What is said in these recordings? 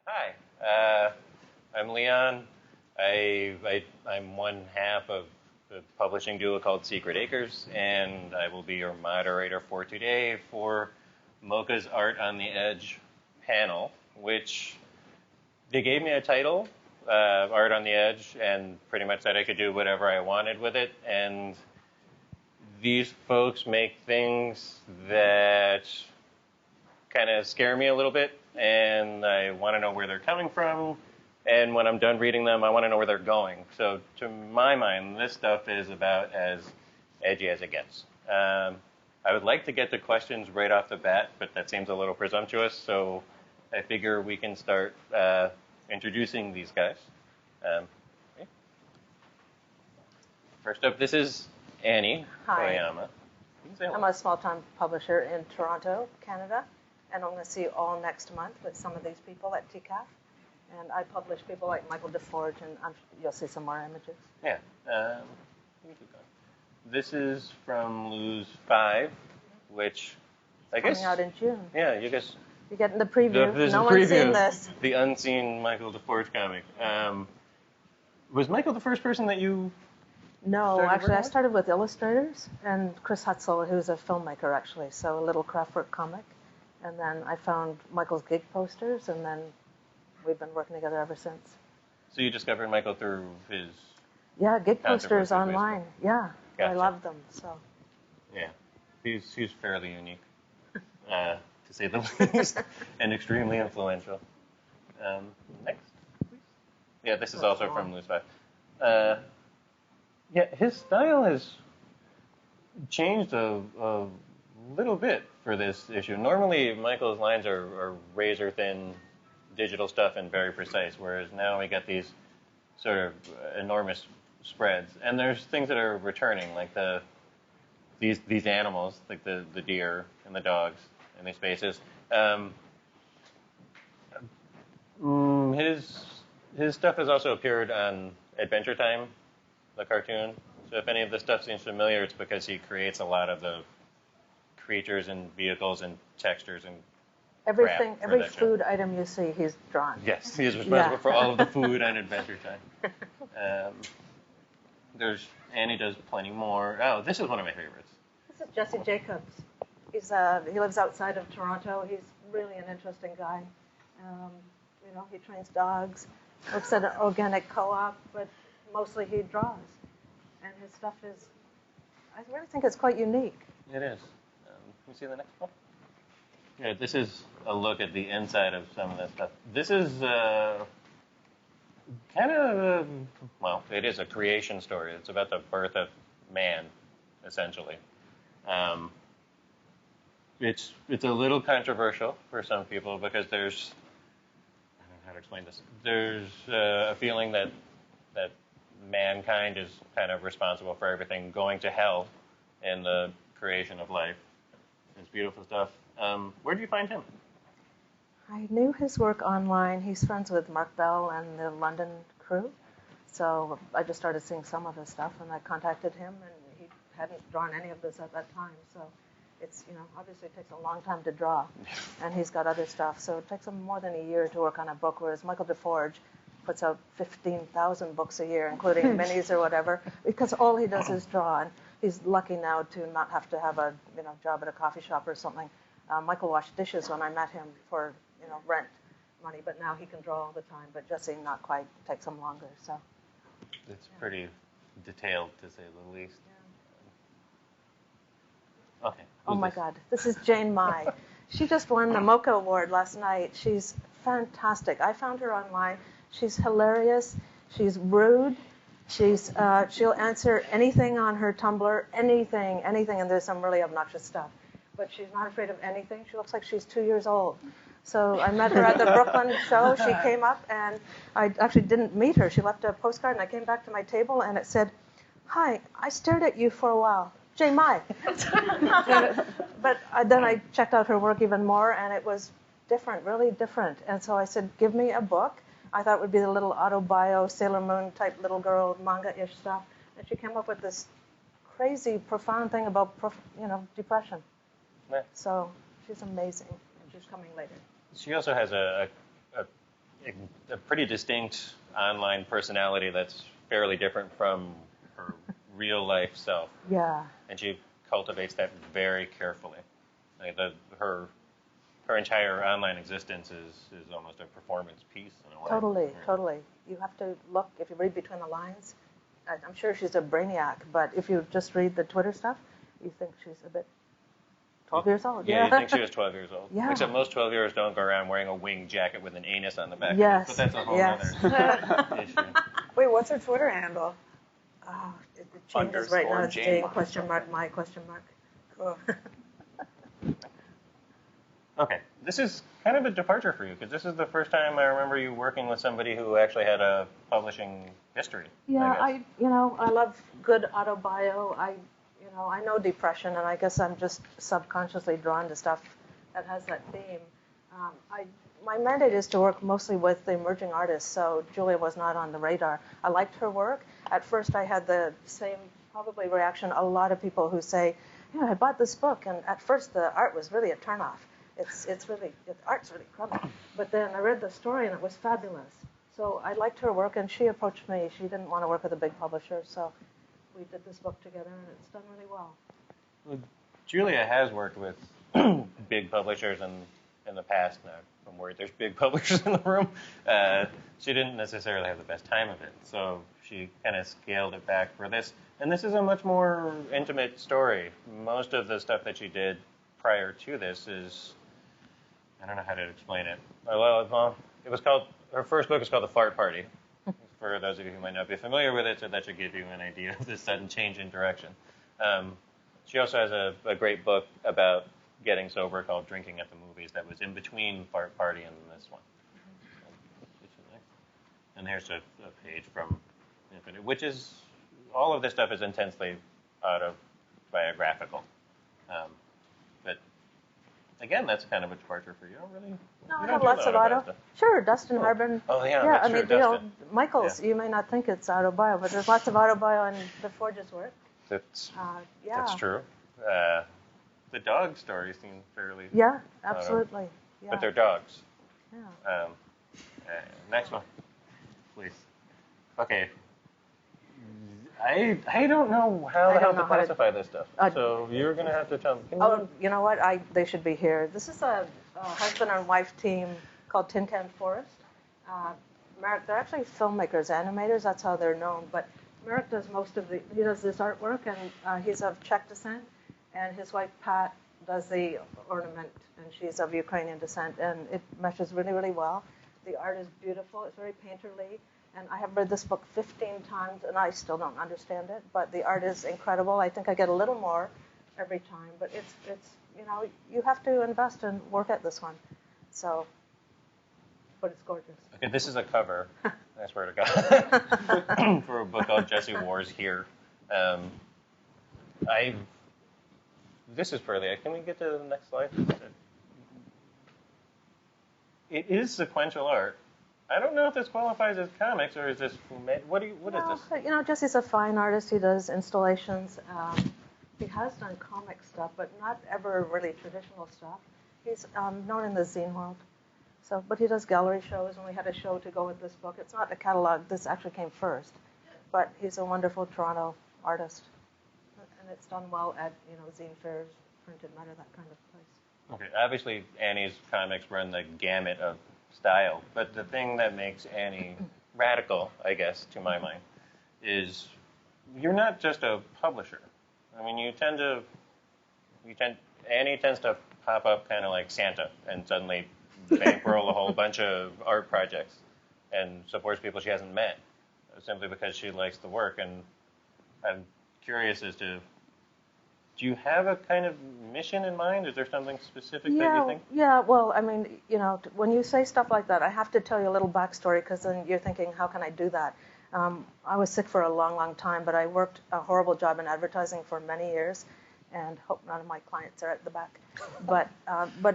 Hi, I'm Leon. I'm one half of the publishing duo called Secret Acres, and I will be your moderator for today for MoCCA's Art on the Edge panel, which they gave me a title, Art on the Edge, and pretty much said I could do whatever I wanted with it. And these folks make things that kind of scare me a little bit, and I want to know where they're coming from. And when I'm done reading them, I want to know where they're going. So to my mind, this stuff is about as edgy as it gets. I would like to get to questions right off the bat, but that seems a little presumptuous. So I figure we can start introducing these guys. Okay. First up, this is Annie Koyama. I'm a small-time publisher in Toronto, Canada, and I'm going to see you all next month with some of these people at TCAF. And I publish people like Michael DeForge, and you'll see some more images. Yeah. This is from Lose 5, which I guess... coming out in June. Yeah, you guess... You're getting the preview. No one's seen this. The unseen Michael DeForge comic. Was Michael the first person that you... No, actually, I started with illustrators, and Chris Hutzel, who's a filmmaker, actually, so a little craftwork comic. And then I found Michael's gig posters, and then we've been working together ever since. So you discovered Michael through his... Yeah, gig posters online. Yeah, gotcha. I love them, so... Yeah, he's fairly unique, to say the least, and extremely influential. Next, please. Yeah, this is also from Lose 5. Yeah, his style has changed a little bit for this issue. Normally, Michael's lines are razor thin digital stuff and very precise, whereas now we get these sort of enormous spreads. And there's things that are returning, like these animals, like the deer and the dogs in these spaces. His stuff has also appeared on Adventure Time, the cartoon. So if any of this stuff seems familiar, it's because he creates a lot of the creatures and vehicles and textures and everything, every food item you see, he's drawn. Yes, he's responsible for all of the food on Adventure Time. Annie does plenty more. Oh, this is one of my favorites. This is Jesse Jacobs. He lives outside of Toronto. He's really an interesting guy. He trains dogs, works at an organic co-op, but mostly he draws. And his stuff is, I really think it's quite unique. It is. Can you see the next one? Yeah, this is a look at the inside of some of this stuff. This is kind of, it is a creation story. It's about the birth of man, essentially. It's a little controversial for some people because there's, I don't know how to explain this. There's a feeling that mankind is kind of responsible for everything going to hell in the creation of life. It's beautiful stuff. Where did you find him? I knew his work online. He's friends with Mark Bell and the London crew. So I just started seeing some of his stuff, and I contacted him, and he hadn't drawn any of this at that time. So it's, obviously it takes a long time to draw, and he's got other stuff. So it takes him more than a year to work on a book, whereas Michael DeForge puts out 15,000 books a year, including minis or whatever, because all he does is draw. And he's lucky now to not have to have a job at a coffee shop or something. Michael washed dishes when I met him for rent money, but now he can draw all the time. But Jesse, not quite. Takes him longer. So it's pretty detailed, to say the least. Yeah. Okay. Oh my God, this is Jane Mai. She just won the MoCCA award last night. She's fantastic. I found her online. She's hilarious. She's rude. She'll answer anything on her Tumblr, anything, and there's some really obnoxious stuff. But she's not afraid of anything. She looks like she's 2 years old. So I met her at the Brooklyn show. She came up, and I actually didn't meet her. She left a postcard, and I came back to my table, and it said, "Hi, I stared at you for a while. Jane Mai." But then I checked out her work even more, and it was different, really different. And so I said, "Give me a book." I thought it would be the little autobio, Sailor Moon type little girl manga-ish stuff. And she came up with this crazy, profound thing about, depression. Yeah. So she's amazing. And she's coming later. She also has a a pretty distinct online personality that's fairly different from her real life self. Yeah. And she cultivates that very carefully. Like her entire online existence is almost a performance piece in a way. Totally, totally. You have to look, if you read between the lines, I'm sure she's a brainiac, but if you just read the Twitter stuff, you think she's a bit 12 years old. Yeah, you think she was 12 years old. Yeah. Except most 12-year-olds don't go around wearing a wing jacket with an anus on the back. Yes. But that's a whole Yes. other issue. Wait, what's her Twitter handle? Oh, it changes right now. It's Jane question mark, my question mark. Cool. Okay, this is kind of a departure for you because this is the first time I remember you working with somebody who actually had a publishing history. Yeah, I I love good autobio. I know depression, and I guess I'm just subconsciously drawn to stuff that has that theme. My mandate is to work mostly with the emerging artists, so Julia was not on the radar. I liked her work. At first, I had the same probably reaction a lot of people who say, I bought this book, and at first the art was really a turnoff. The art's really crummy. But then I read the story, and it was fabulous. So I liked her work, and she approached me. She didn't want to work with a big publisher, so we did this book together, and it's done really well. Well, Julia has worked with big publishers in the past. Now, I'm worried there's big publishers in the room. She didn't necessarily have the best time of it, so she kind of scaled it back for this. And this is a much more intimate story. Most of the stuff that she did prior to this is, I don't know how to explain it. Well, it was called, her first book is called The Fart Party. For those of you who might not be familiar with it, so that should give you an idea of the sudden change in direction. She also has a great book about getting sober called Drinking at the Movies that was in between Fart Party and this one. And here's a page from Infinite, which is, all of this stuff is intensely autobiographical. But again, that's kind of a departure for you. No, I have lots of auto. Sure, Dustin Harbin. Oh, yeah, yeah. that's true, Dustin. Michael's. Yeah. You may not think it's autobio, but there's lots of autobio in the Forge's work. That's yeah. true. The dog stories seem fairly. Yeah, absolutely. Yeah. But they're dogs. Yeah. Next one, please. Okay. I don't know how the hell to classify this stuff. So you're going to have to tell me. You know what? They should be here. This is a husband and wife team called Tin Can Forest. Merrick, they're actually filmmakers, animators. That's how they're known. But Merrick does he does this artwork, and he's of Czech descent. And his wife, Pat, does the ornament, and she's of Ukrainian descent. And it meshes really, really well. The art is beautiful. It's very painterly. And I have read this book 15 times, and I still don't understand it. But the art is incredible. I think I get a little more every time. But it's you have to invest and work at this one. So, but it's gorgeous. Okay, this is a cover, I swear to God, for a book called Jesse War's Here. This is fairly. Can we get to the next slide? It is sequential art. I don't know if this qualifies as comics or is this what is this? Jesse's a fine artist. He does installations. He has done comic stuff, but not ever really traditional stuff. He's known in the zine world. But he does gallery shows, and we had a show to go with this book. It's not a catalog. This actually came first. But he's a wonderful Toronto artist. And it's done well at, zine fairs, printed matter, that kind of place. Okay, obviously Annie's comics run the gamut of style, but the thing that makes Annie radical, I guess, to my mind, is you're not just a publisher. I mean, Annie tends to pop up kind of like Santa and suddenly bankroll a whole bunch of art projects and supports people she hasn't met simply because she likes the work. And I'm curious as to, do you have a kind of mission in mind? Is there something specific that you think? Yeah, well, I mean, when you say stuff like that, I have to tell you a little backstory because then you're thinking, how can I do that? I was sick for a long, long time, but I worked a horrible job in advertising for many years, and hope none of my clients are at the back. But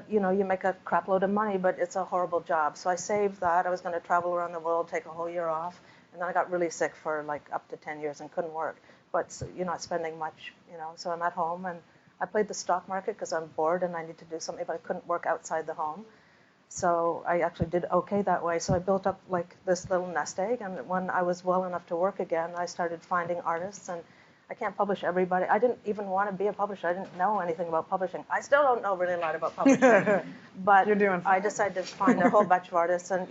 you make a crap load of money, but it's a horrible job. So I saved that. I was going to travel around the world, take a whole year off, and then I got really sick for like up to 10 years and couldn't work. But you're not spending much, so I'm at home, and I played the stock market because I'm bored and I need to do something, but I couldn't work outside the home. So I actually did okay that way. So I built up like this little nest egg, and when I was well enough to work again, I started finding artists, and I can't publish everybody. I didn't even want to be a publisher. I didn't know anything about publishing. I still don't know really a lot about publishing. But You're doing fine. I decided to find a whole bunch of artists and,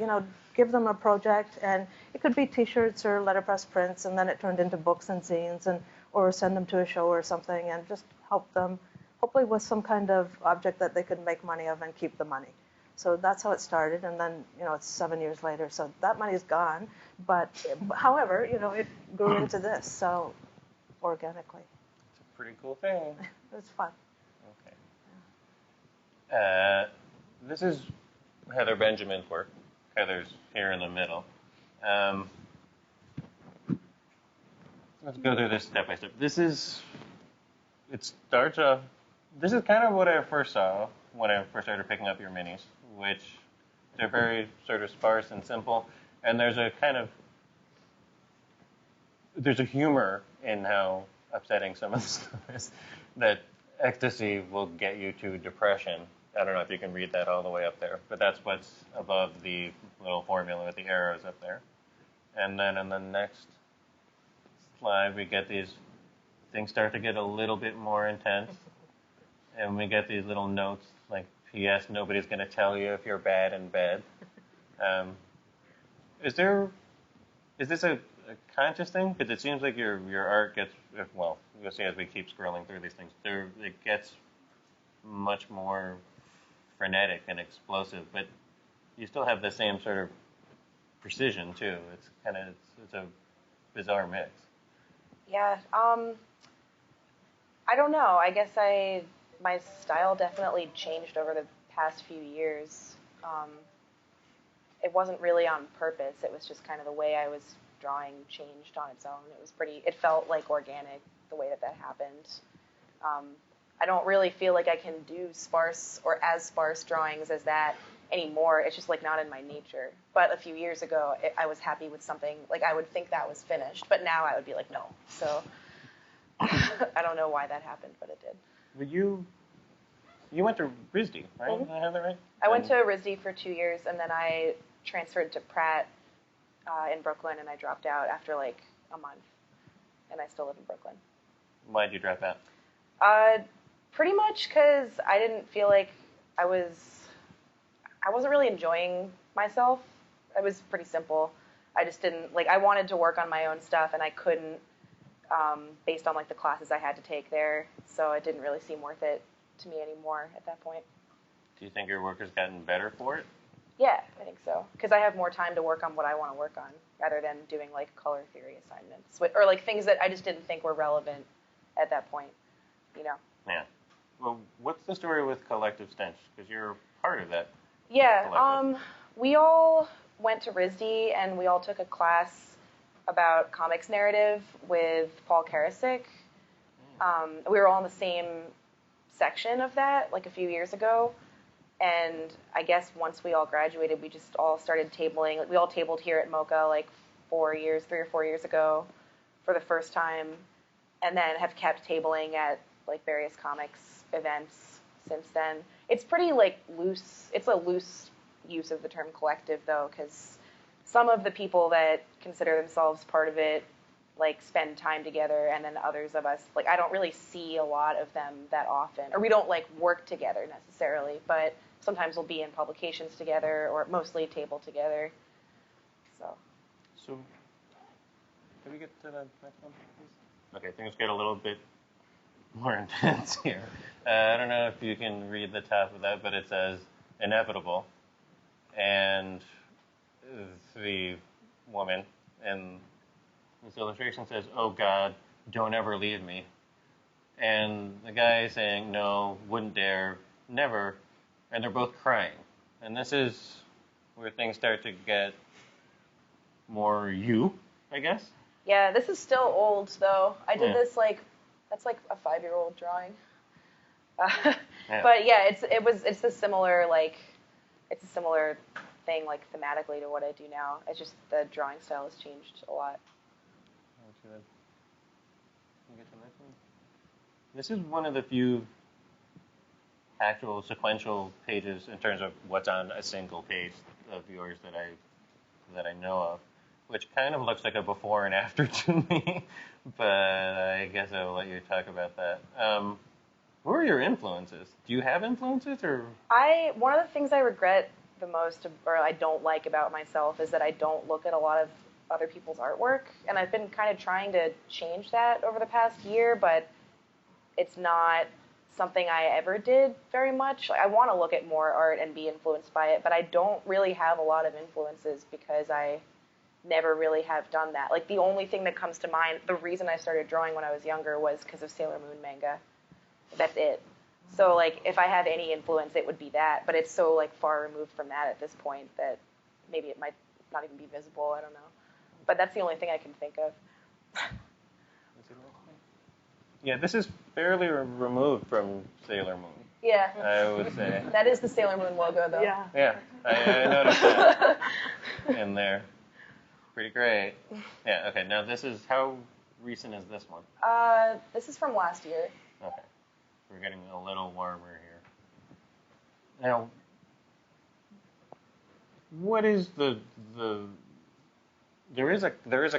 give them a project. And it could be T-shirts or letterpress prints, and then it turned into books and zines, or send them to a show or something, and just help them, hopefully with some kind of object that they could make money of and keep the money. So that's how it started, and then, it's 7 years later, so that money is gone. But, however, it grew into this, so organically. It's a pretty cool thing. It was fun. Okay. This is Heather Benjamin's work. Heather's here in the middle. Let's go through this step by step. It starts off, this is kind of what I first saw when I first started picking up your minis, which they're very sort of sparse and simple, and there's a humor in how upsetting some of the stuff is, that ecstasy will get you to depression. I don't know if you can read that all the way up there, but that's what's above the little formula with the arrows up there. And then in the next slide, we get these things start to get a little bit more intense, and we get these little notes like, P.S. Nobody's going to tell you if you're bad in bed. Is this a conscious thing? Because it seems like your art gets, well, you'll see as we keep scrolling through these things, it gets much more frenetic and explosive, but you still have the same sort of precision too. It's a bizarre mix. Yeah, I don't know. I guess my style definitely changed over the past few years. It wasn't really on purpose. It was just kind of the way I was drawing changed on its own. It felt like organic the way that happened. I don't really feel like I can do sparse or as sparse drawings as that anymore. It's just like not in my nature. But a few years ago, I was happy with something. Like I would think that was finished, but now I would be like, no. So I don't know why that happened, but it did. But you went to RISD, right? Mm-hmm. Did I have that right? I went to RISD for 2 years, and then I transferred to Pratt in Brooklyn, and I dropped out after like a month, and I still live in Brooklyn. Why did you drop out? Pretty much because I didn't feel like I wasn't really enjoying myself. It was pretty simple. I just didn't, I wanted to work on my own stuff, and I couldn't, based on, the classes I had to take there, so it didn't really seem worth it to me anymore at that point. Do you think your work has gotten better for it? Yeah, I think so. Because I have more time to work on what I want to work on, rather than doing, color theory assignments, or, things that I just didn't think were relevant at that point, Yeah. Well, what's the story with Collective Stench? Because you're part of that. Yeah, we all went to RISD, and we all took a class about comics narrative with Paul Karasik. We were all in the same section of that, a few years ago. And I guess once we all graduated, we just all started tabling. We all tabled here at MoCCA 3 or 4 years ago for the first time, and then have kept tabling at various comics events since then. It's pretty loose. It's a loose use of the term collective though, because some of the people that consider themselves part of it spend time together, and then others of us I don't really see a lot of them that often, or we don't work together necessarily, but sometimes we'll be in publications together, or mostly table together. So can we get to the next one, please? Okay, things get a little bit more intense here. I don't know if you can read the top of that, but it says inevitable, and the woman in this illustration says, "Oh God, don't ever leave me." And the guy is saying, "No, wouldn't dare, never," and they're both crying. And this is where things start to get more you, I guess. Yeah, this is still old though. I did this that's a 5-year-old drawing. Yeah. But yeah, it's a similar it's a similar thing thematically to what I do now. It's just the drawing style has changed a lot. Can you get to the next one? This is one of the few actual sequential pages in terms of what's on a single page of yours that I know of, which kind of looks like a before and after to me. But I guess I'll let you talk about that. Who are your influences? Do you have influences, or? One of the things I regret the most, or I don't like about myself, is that I don't look at a lot of other people's artwork, and I've been kind of trying to change that over the past year, but it's not something I ever did very much. Like, I want to look at more art and be influenced by it, but I don't really have a lot of influences because I never really have done that. Like, the only thing that comes to mind, the reason I started drawing when I was younger was because of Sailor Moon manga. That's it. So, like, if I have any influence, it would be that, but it's so, like, far removed from that at this point that maybe it might not even be visible. I don't know. But that's the only thing I can think of. Yeah, this is fairly removed from Sailor Moon, Yeah. I would say. That is the Sailor Moon logo, though. Yeah. Yeah, I noticed that in there. Pretty great. Yeah, okay, now how recent is this one? This is from last year. Okay, we're getting a little warmer here. Now, what is there is a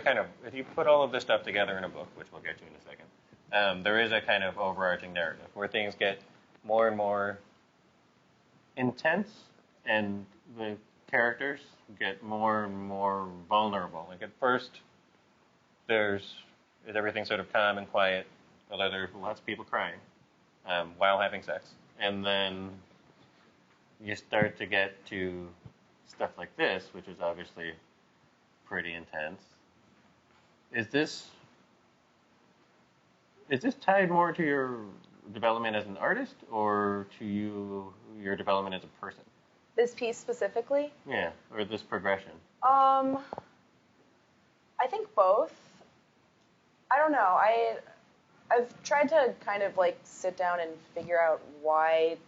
kind of, if you put all of this stuff together in a book, which we'll get to in a second, there is a kind of overarching narrative where things get more and more intense and the characters get more and more vulnerable. Like at first, is everything sort of calm and quiet, although there's lots of people crying while having sex. And then you start to get to stuff like this, which is obviously pretty intense. Is this tied more to your development as an artist or to your development as a person? This piece specifically? Yeah, or this progression? I think both. I don't know. I've tried to kind of like sit down and figure out why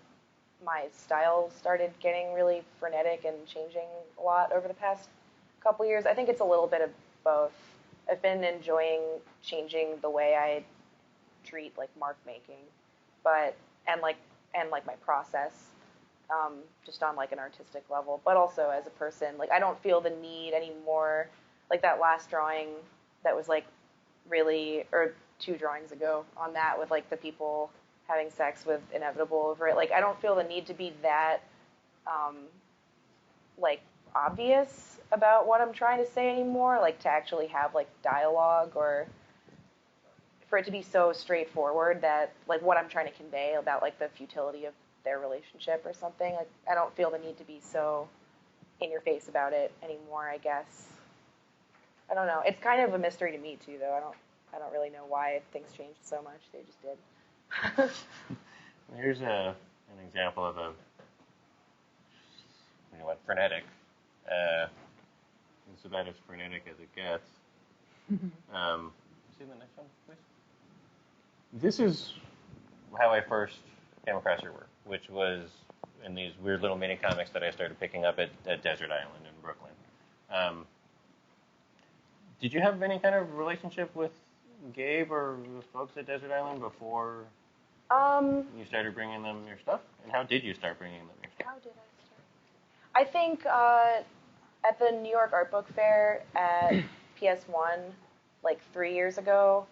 my style started getting really frenetic and changing a lot over the past couple years. I think it's a little bit of both. I've been enjoying changing the way I treat like mark making, and my process, just on like an artistic level, but also as a person. Like I don't feel the need anymore. Like that last drawing that was like really, or 2 drawings ago on that with like the people having sex with Inevitable over it. Like I don't feel the need to be that like obvious about what I'm trying to say anymore, like to actually have like dialogue or for it to be so straightforward that like what I'm trying to convey about like the futility of their relationship or something. Like I don't feel the need to be so in your face about it anymore, I guess. I don't know. It's kind of a mystery to me too, though. I don't really know why things changed so much. They just did. Here's an example of frenetic. It's about as frenetic as it gets. See the next one, please? This is how I first came across your work, which was in these weird little mini comics that I started picking up at Desert Island in Brooklyn. Did you have any kind of relationship with Gabe or the folks at Desert Island before you started bringing them your stuff? And how did you start bringing them your stuff? How did I start? I think at the New York Art Book Fair at PS1, like 3 years ago,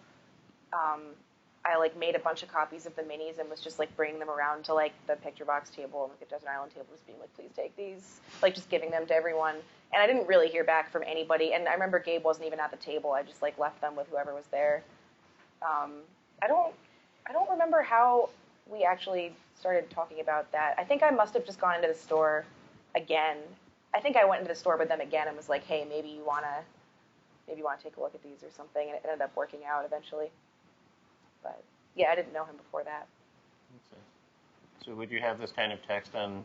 I like made a bunch of copies of the minis and was just like bringing them around to like the picture box table and like the Desert Island table, just being like, please take these, like just giving them to everyone. And I didn't really hear back from anybody. And I remember Gabe wasn't even at the table. I just like left them with whoever was there. I don't remember how we actually started talking about that. I think I must have just gone into the store again. I think I went into the store with them again and was like, hey, maybe you wanna take a look at these or something. And it ended up working out eventually. But yeah, I didn't know him before that. So would you have this kind of text on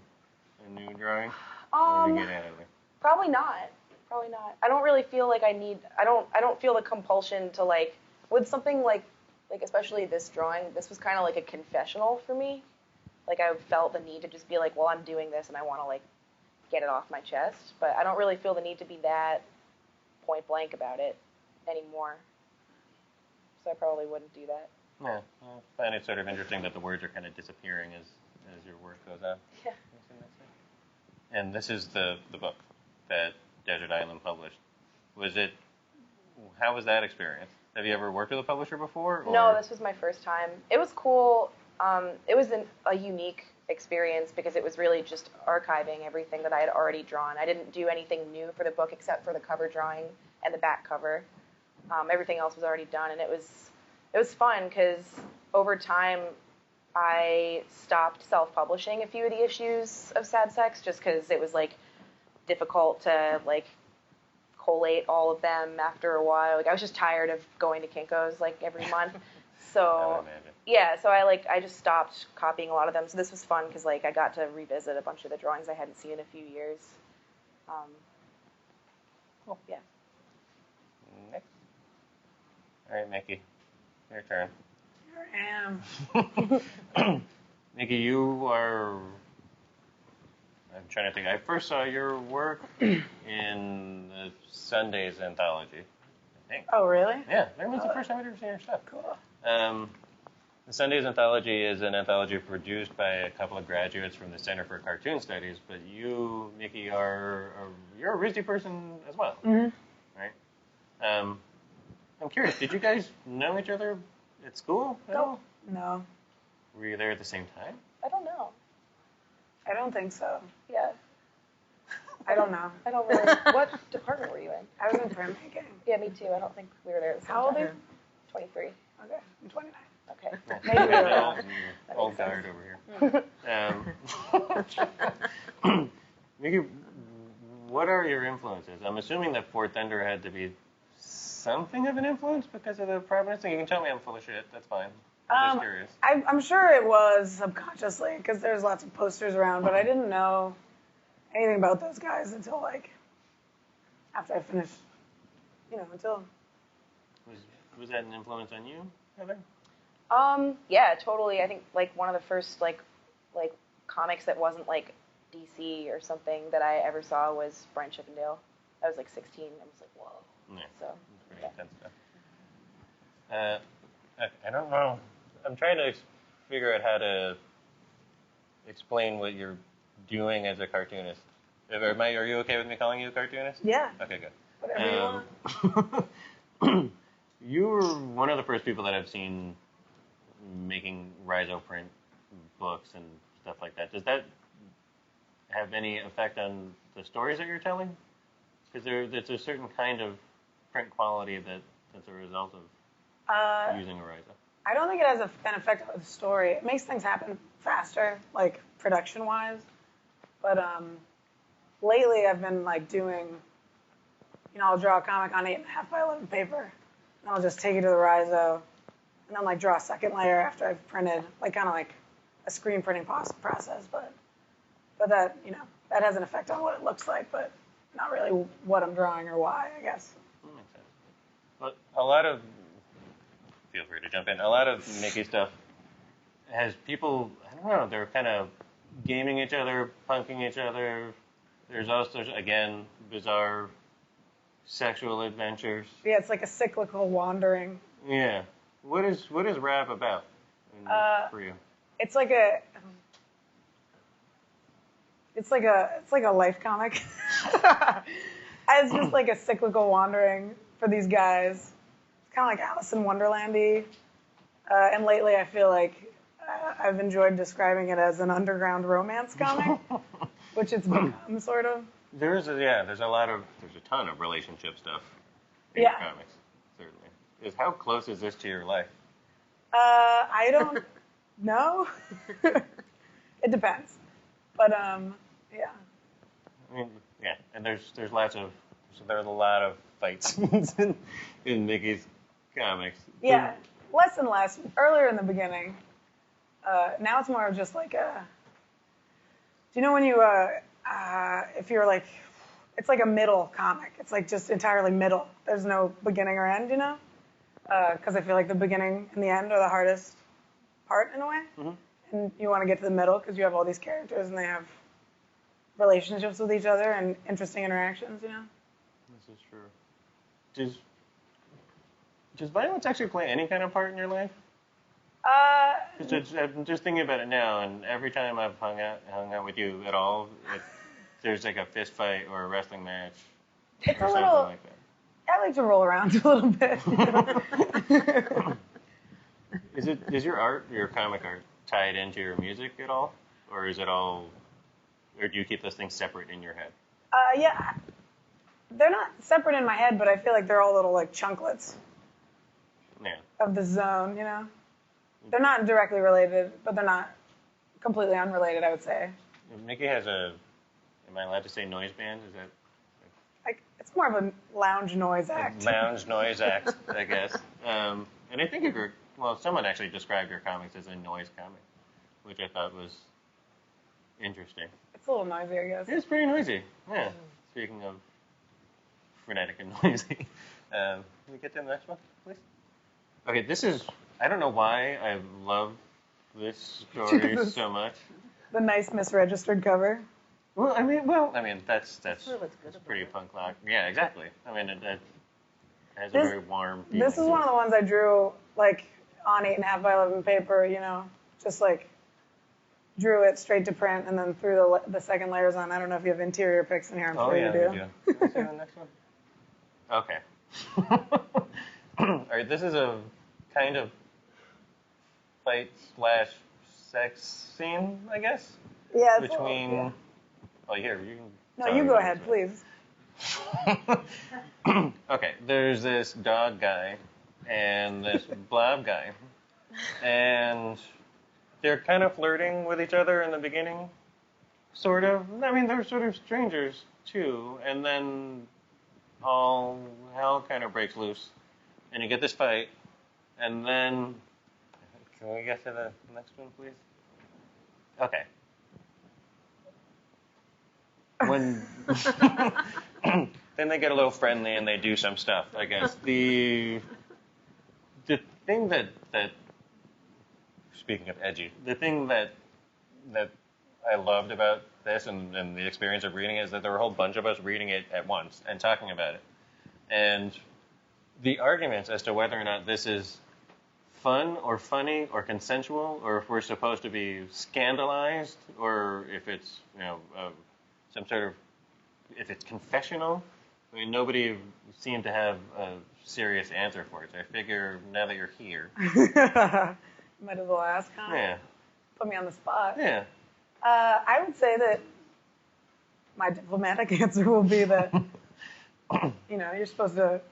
a new drawing? Um, or did you get out of there? Probably not. Probably not. I don't really feel like I don't feel the compulsion to like, with something like especially this drawing, this was kind of like a confessional for me. Like I felt the need to just be like, well, I'm doing this and I want to like get it off my chest. But I don't really feel the need to be that point blank about it anymore. So I probably wouldn't do that. Yeah, I find it sort of interesting that the words are kind of disappearing as your work goes on. Yeah. And this is the book that Desert Island published. How was that experience? Have you ever worked with a publisher before? Or? No, this was my first time. It was cool. It was a unique experience because it was really just archiving everything that I had already drawn. I didn't do anything new for the book except for the cover drawing and the back cover. Everything else was already done, and it was fun because over time I stopped self-publishing a few of the issues of Sad Sex just because it was like difficult to like collate all of them after a while. Like I was just tired of going to Kinko's like every month. So yeah, so I just stopped copying a lot of them. So this was fun because like I got to revisit a bunch of the drawings I hadn't seen in a few years. Cool. Yeah. Next. All right, Mickey, your turn. Here I am. Mickey, you are. I'm trying to think. I first saw your work in the Sundays anthology, I think. Oh, really? Yeah, that was the first time I'd ever seen your stuff. Cool. The Sundays Anthology is an anthology produced by a couple of graduates from the Center for Cartoon Studies, but you, Mickey, you're a RISD person as well, right? I'm curious, did you guys know each other at school at all? No, Were you there at the same time? I don't know. I don't think so. Yeah. I don't know. I don't really. What department were you in? I was in printmaking. Yeah, me too. I don't think we were there at the same How old time. are you? 23. Okay, I'm 29. Okay. Maybe we were all, That all makes sense. tired over here. Mickey, what are your influences? I'm assuming that Fort Thunder had to be something of an influence because of the Providence thing. You can tell me I'm full of shit. That's fine. I'm just curious. I'm sure it was subconsciously because there's lots of posters around, but I didn't know anything about those guys until like after I finished, until. Was that an influence on you, Heather? Yeah, totally. I think like one of the first like comics that wasn't like DC or something that I ever saw was Brian Chippendale. I was like 16. I was like, whoa. Yeah. So. Pretty intense stuff. I don't know. I'm trying to figure out how to explain what you're doing as a cartoonist. Are you okay with me calling you a cartoonist? Yeah. Okay, good. Whatever you want. You were one of the first people that I've seen making Riso print books and stuff like that. Does that have any effect on the stories that you're telling? Because there's a certain kind of print quality that's a result of using a Riso. I don't think it has an effect on the story. It makes things happen faster, like production-wise. But lately I've been like doing, I'll draw a comic on 8.5 by 11 paper, and I'll just take it to the Riso, and then like draw a second layer after I've printed, like kind of like a screen printing process. But that that has an effect on what it looks like, but not really what I'm drawing or why, I guess. That makes sense. But a lot of, feel free to jump in, a lot of Mickey stuff has people, I don't know, they're kind of gaming each other, punking each other. There's also, again, bizarre sexual adventures. Yeah, it's like a cyclical wandering. Yeah. What is rap about for you? It's like a life comic. It's just like a cyclical wandering for these guys. It's kind of like Alice in Wonderland-y. And lately I feel like I've enjoyed describing it as an underground romance comic, which it's become, sort of. There's a ton of relationship stuff in your comics, certainly. How close is this to your life? I don't know. It depends. But, yeah. I mean, yeah, and there are a lot of fights in Mickey's comics. Yeah, less and less. Earlier in the beginning. Now it's more of just like a. Do you know when you if you're like, it's like a middle comic. It's like just entirely middle. There's no beginning or end, because I feel like the beginning and the end are the hardest part in a way. Mm-hmm. And you want to get to the middle because you have all these characters and they have relationships with each other and interesting interactions, This is true. Does violence actually play any kind of part in your life? I'm just thinking about it now, and every time I've hung out with you at all, there's like a fist fight or a wrestling match It's or a something little. like that. I like to roll around a little bit. Is your comic art, tied into your music at all, or is it all, or do you keep those things separate in your head? Yeah, they're not separate in my head, but I feel like they're all little like chunklets Yeah. of the zone. You know, they're not directly related, but they're not completely unrelated. I would say. Mickey has a. Am I allowed to say noise band? Is that Like it's more of a lounge noise act. lounge noise act? I guess. And I think someone actually described your comics as a noise comic, which I thought was interesting. It's a little noisy, I guess. It's pretty noisy. Yeah. Speaking of frenetic and noisy, can we get to the next one, please? Okay, this is. I don't know why I love this story so much. The nice misregistered cover. Well, I mean, that's pretty punk rock. Yeah, exactly. I mean, it has a very warm feeling. This is one of the ones I drew like on 8.5 by 11 paper. You know, just like drew it straight to print and then threw the second layers on. I don't know if you have interior pics in here. I'm sure you do. We do. Can I see the next one? Okay. All right. This is a kind of fight/sex scene, I guess. Yeah. Between. Yeah. Oh, here you can. No, you go ahead, please. Okay, there's this dog guy and this blob guy, and they're kind of flirting with each other in the beginning, sort of. I mean, they're sort of strangers too, and then all hell kind of breaks loose, and you get this fight, and then can we get to the next one, please? Okay. When then they get a little friendly and they do some stuff, I guess. The thing that speaking of edgy, the thing that I loved about this and the experience of reading it is that there were a whole bunch of us reading it at once and talking about it. And the arguments as to whether or not this is fun or funny or consensual, or if we're supposed to be scandalized, or if it's some sort of, if it's confessional. I mean, nobody seemed to have a serious answer for it. So I figure now that you're here. Might as well ask, huh? Yeah. Put me on the spot. Yeah. I would say that my diplomatic answer will be that, you're supposed to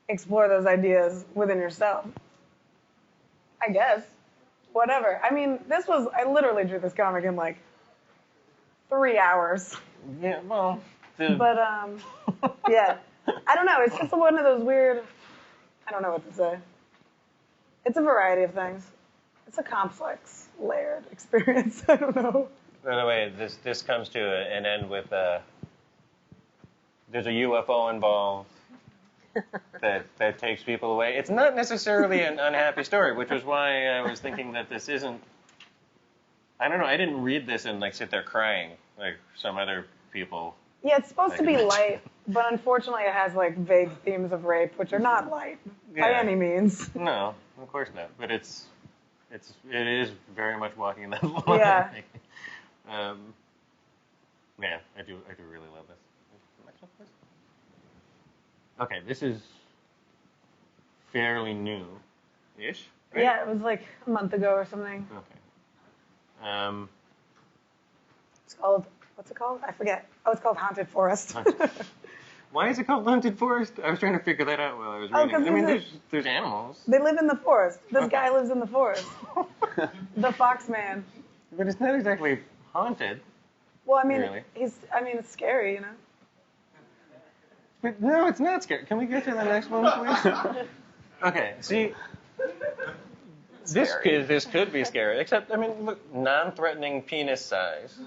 explore those ideas within yourself. I guess. Whatever. I mean, I literally drew this comic in like 3 hours. Yeah, well. But, yeah. I don't know. It's just one of those weird, I don't know what to say. It's a variety of things. It's a complex, layered experience. I don't know. By the way, this comes to an end with, there's a UFO involved that takes people away. It's not necessarily an unhappy story, which was why I was thinking that this isn't, I don't know, I didn't read this and sit there crying like some other people. Yeah, it's supposed to be light, but unfortunately it has vague themes of rape, which are not light by any means. No, of course not. But it is very much walking that line. Yeah. Yeah, I do really love this. Next one, please. Okay, this is fairly new-ish. Right? Yeah, it was a month ago or something. Okay. It's called, what's it called? I forget. Oh, it's called Haunted Forest. Why is it called Haunted Forest? I was trying to figure that out while I was reading. I mean, there's animals. They live in the forest. This guy lives in the forest. The fox man. But it's not exactly haunted. Well, I mean, really. It's scary, But no, it's not scary. Can we get to the next one, please? Okay, see, this could be scary. Except, I mean, look, non-threatening penis size,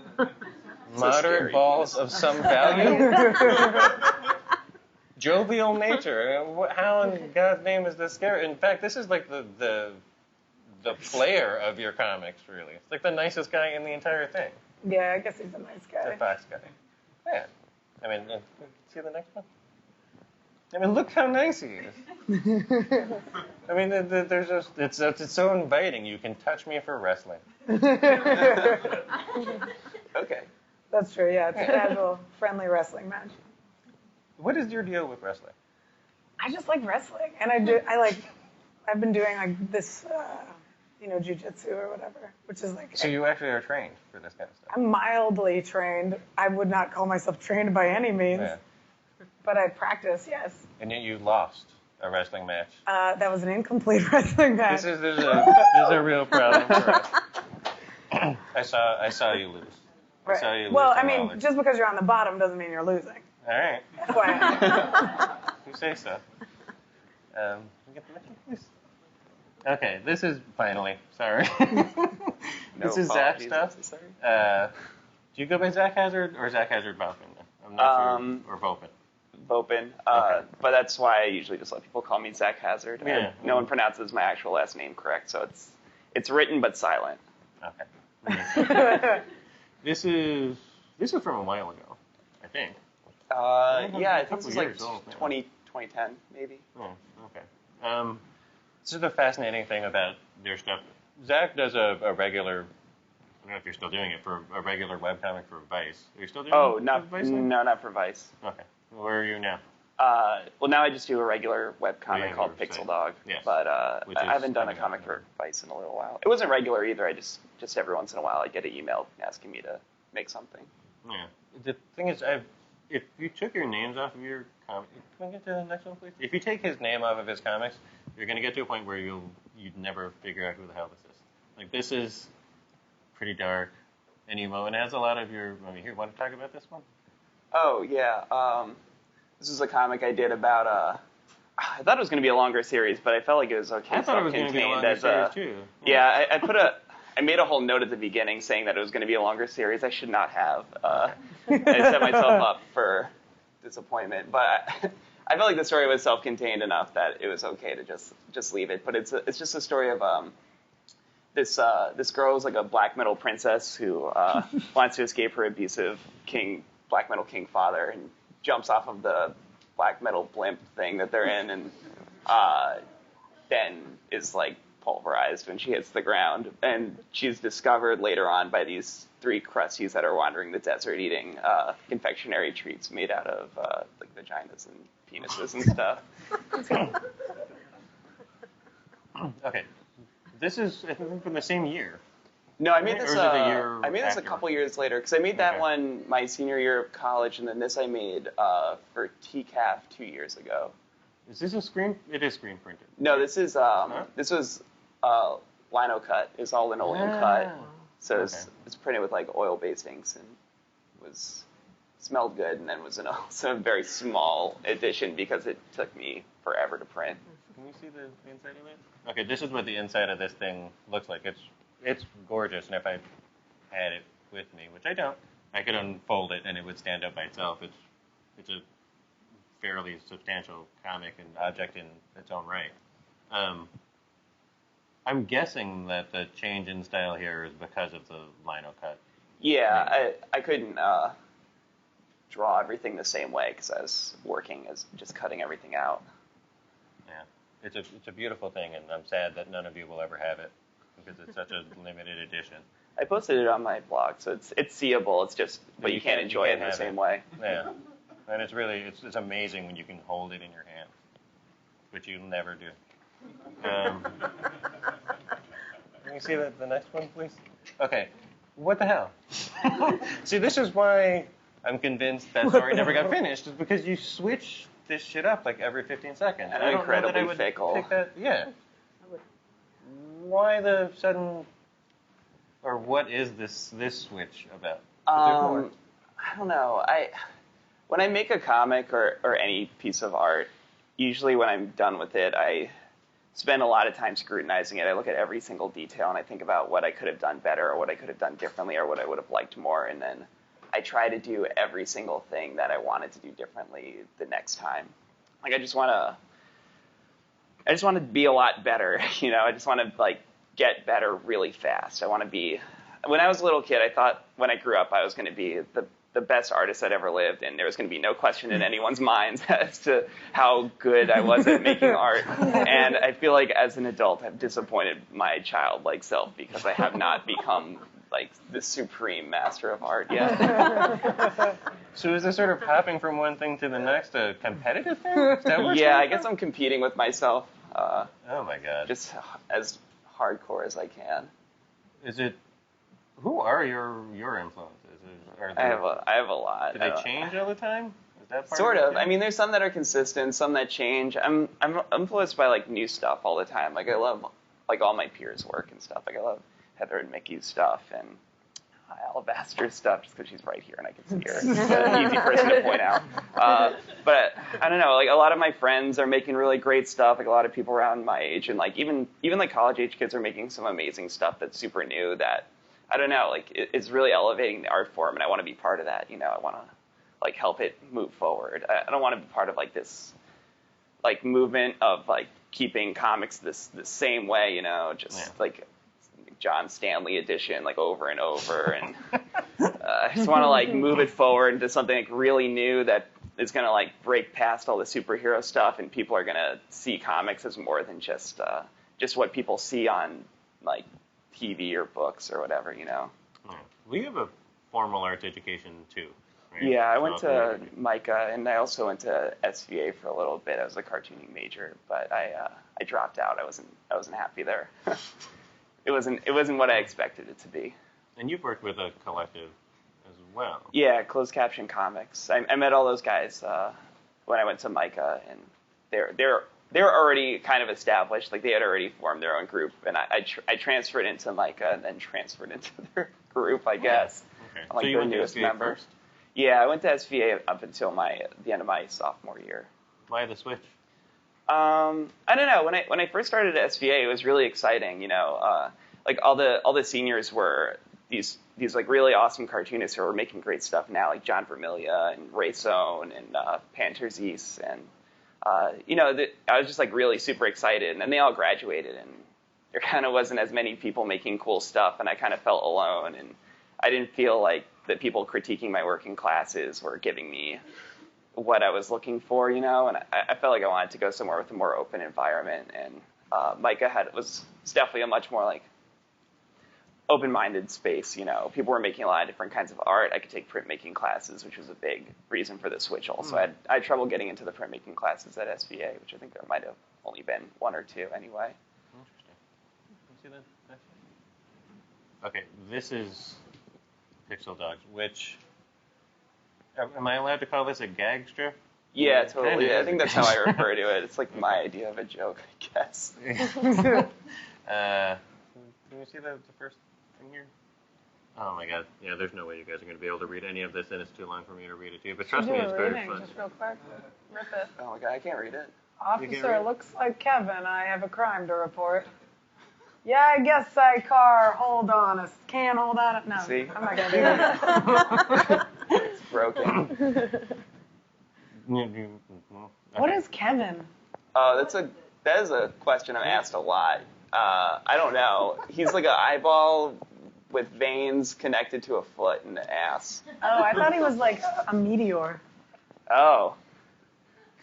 moderate balls of some value, jovial nature. How in God's name is this scary? In fact, this is the player of your comics, really. It's the nicest guy in the entire thing. Yeah, I guess he's a nice guy. The fox guy. Yeah. I mean, see the next one? I mean, look how nice he is. I mean, there's just it's so inviting. You can touch me for wrestling. Okay. That's true. Yeah, it's a casual, friendly wrestling match. What is your deal with wrestling? I just like wrestling, and I've been doing like this, jujitsu or whatever, which is like. So you actually are trained for this kind of stuff? I'm mildly trained. I would not call myself trained by any means, but I practice, yes. And yet you lost a wrestling match. That was an incomplete wrestling match. This is a real problem for us. I saw you lose. Right. I saw you lose. Well, to I mean, Lawler. just because you're on the bottom doesn't mean you're losing. All right. That's why. You say so. Can we get the next one, please? Okay, this is finally. Sorry. This is Zach stuff. Do you go by Zach Hazard or Zach Hazard Bopin? I'm not sure. Or Bopin. Bopin. Okay. But that's why I usually just let people call me Zach Hazard. Yeah. No one pronounces my actual last name correct, so it's written but silent. Okay. This is from a while ago, I think. Yeah, I think this was like years old, 2010, maybe. Oh, okay. This is the fascinating thing about their stuff. Zach does a regular, I don't know if you're still doing it, for a regular webcomic for Vice. Are you still doing it for Vice? No, not for Vice. Okay. Where are you now? Well, now I just do a regular webcomic called website. Pixel Dog. Yes. But Which I is haven't done a coming comic out. for Vice in a little while. It wasn't regular either. I just every once in a while I get an email asking me to make something. Yeah. The thing is, if you took your names off of your comic, can we get to the next one, please? If you take his name off of his comics, you're going to get to a point where you'd never figure out who the hell this is. Like, this is pretty dark and emo, and it has a lot of your. I mean, here, want to talk about this one? Oh yeah. This is a comic I did about. I thought it was going to be a longer series, but I felt like it was okay. I thought it was going to be a longer series too. Yeah, I made a whole note at the beginning saying that it was going to be a longer series. I should not have. I set myself up for disappointment, but I felt like the story was self-contained enough that it was okay to just leave it. But it's just a story of this girl is like a black metal princess who wants to escape her abusive black metal king father, and jumps off of the black metal blimp thing that they're in, and then is like pulverized when she hits the ground. And she's discovered later on by these three crusties that are wandering the desert eating confectionery treats made out of like vaginas and penises and stuff. Okay. This is, I think, from the same year. No, I made this. Or is it a year I made this a after? couple years later because I made that Okay. one my senior year of college, and then this I made for TCAF 2 years ago. Is this a screen? It is screen printed. No, this is this was lino cut. It's all linoleum cut, so it's printed with like oil-based inks, and smelled good, and then was in also a very small edition because it took me forever to print. Can you see the inside of it? Okay, this is what the inside of this thing looks like. It's gorgeous, and if I had it with me, which I don't, I could unfold it and it would stand up by itself. It's a fairly substantial comic and object in its own right. I'm guessing that the change in style here is because of the lino cut. Yeah, I couldn't draw everything the same way because I was working as just cutting everything out. Yeah, it's a beautiful thing, and I'm sad that none of you will ever have it because it's such a limited edition. I posted it on my blog, so it's seeable. It's just, but you can't enjoy it in the same way. Yeah, and it's really it's amazing when you can hold it in your hand, which you never do. Can you see the next one, please? Okay, what the hell? See, this is why I'm convinced that story never got finished, is because you switch this shit up like every 15 seconds. And I don't know that I incredibly would fickle. pick that. Yeah. Why the sudden, or what is this switch about? I don't know. When I make a comic or any piece of art, usually when I'm done with it, I spend a lot of time scrutinizing it. I look at every single detail and I think about what I could have done better or what I could have done differently or what I would have liked more, and then I try to do every single thing that I wanted to do differently the next time. Like I just want to be a lot better, you know. I just want to like get better really fast. I want to be. When I was a little kid, I thought when I grew up I was going to be the the best artist that ever lived, and there was going to be no question in anyone's minds as to how good I was at making art. And I feel like as an adult, I've disappointed my childlike self because I have not become like the supreme master of art yet. So is this sort of hopping from one thing to the next a competitive thing? Is that where it's Yeah, coming I guess from? I'm competing with myself, Oh my God. just as hardcore as I can. Is it? Who are your influences? Are I have a lot. Do they change all the time? Is that part Sort of it, of. too? I mean, there's some that are consistent, some that change. I'm influenced by like new stuff all the time. Like I love like all my peers' work and stuff. Like I love Heather and Mickey's stuff and Alabaster's stuff just because she's right here and I can see her. It's an easy person to point out. But I don't know. Like a lot of my friends are making really great stuff. Like a lot of people around my age and like even like college age kids are making some amazing stuff that's super new that I don't know. Like it's really elevating the art form and I want to be part of that. You know, I want to like help it move forward. I don't want to be part of like this like movement of like keeping comics the same way. You know, just like John Stanley edition, like over and over, and I just want to like move it forward into something like really new that is gonna like break past all the superhero stuff, and people are gonna see comics as more than just what people see on like TV or books or whatever, you know. Yeah. We have a formal art education too. Right? Yeah, I went So, to MoCCA, and I also went to SVA for a little bit. I was a cartooning major, but I dropped out. I wasn't happy there. It wasn't what I expected it to be. And you've worked with a collective as well. Yeah, closed caption comics. I met all those guys when I went to MoCCA, and they were already kind of established. Like they had already formed their own group, and I transferred into MoCCA and then transferred into their group, I guess. Okay. I'm like So you their went to newest SVA member. first? Yeah, I went to SVA up until the end of my sophomore year. Why the switch? I don't know. When I first started at SVA, it was really exciting. You know, like all the seniors were these like really awesome cartoonists who were making great stuff now, like John Vermiglia and Ray Sohn and Panter Zeese, and you know, I was just like really super excited. And then they all graduated, and there kind of wasn't as many people making cool stuff, and I kind of felt alone, and I didn't feel like the people critiquing my work in classes were giving me what I was looking for, you know, and I felt like I wanted to go somewhere with a more open environment, and MoCCA was definitely a much more like open-minded space, you know. People were making a lot of different kinds of art. I could take printmaking classes, which was a big reason for the switch also. I had trouble getting into the printmaking classes at SVA, which I think there might have only been one or two anyway. Interesting. Can you see that? Okay, this is Pixel Dogs, which... Am I allowed to call this a gag strip? Yeah, totally. Kinda I think that's how I refer to it. It's like my idea of a joke, I guess. Can you see the first thing here? Oh my god. Yeah, there's no way you guys are going to be able to read any of this, and it's too long for me to read it to you. But trust me, it's very fun. Just real quick. Rip it. Oh my god, I can't read it. Officer, looks like Kevin. I have a crime to report. Yeah, I guess hold on. Can't hold on. No, See? I'm not going to do that. It's broken. What is Kevin? That is a question I'm asked a lot. I don't know. He's like an eyeball with veins connected to a foot and an ass. Oh, I thought he was like a meteor. Oh.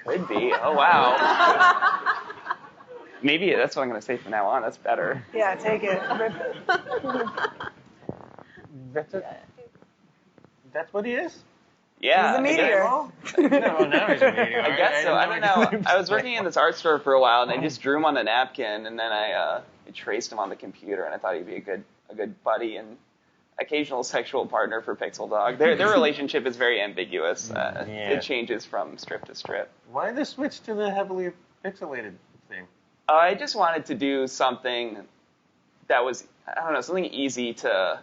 Could be. Oh, wow. Maybe that's what I'm going to say from now on. That's better. Yeah, take it. Rip it. That's what he is? Yeah. He's a meteor. No, now he's a meteor. I guess so. I don't know. I was working in this art store for a while, and I just drew him on the napkin, and then I traced him on the computer, and I thought he'd be a good buddy and occasional sexual partner for Pixel Dog. Their relationship is very ambiguous. It changes from strip to strip. Why the switch to the heavily pixelated thing? I just wanted to do something that was, I don't know, something easy to,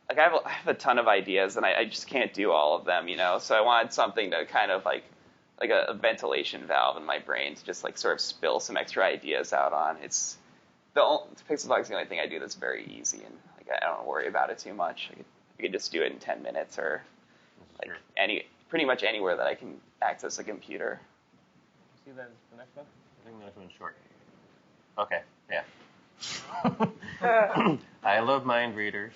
like I have a ton of ideas and I just can't do all of them, you know, so I wanted something to kind of like a ventilation valve in my brain to just like sort of spill some extra ideas out on. Pixel Dog's the only thing I do that's very easy and like I don't worry about it too much. I could just do it in 10 minutes or like pretty much anywhere that I can access a computer. See that the next one? I think the next one's short. Okay, yeah. I love mind readers.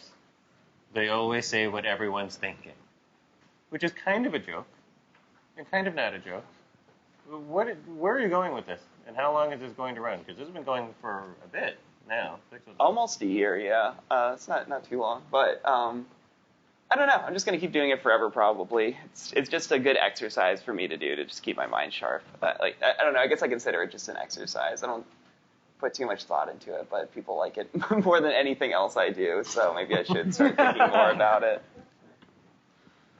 They always say what everyone's thinking. which is kind of a joke and kind of not a joke. Where are you going with this? And how long is this going to run? Because this has been going for a bit now. Almost a year, yeah. It's not too long, but I don't know. I'm just gonna keep doing it forever, probably. It's just a good exercise for me to do to just keep my mind sharp. I don't know. I guess I consider it just an exercise. I don't put too much thought into it, but people like it more than anything else I do. So maybe I should start thinking more about it.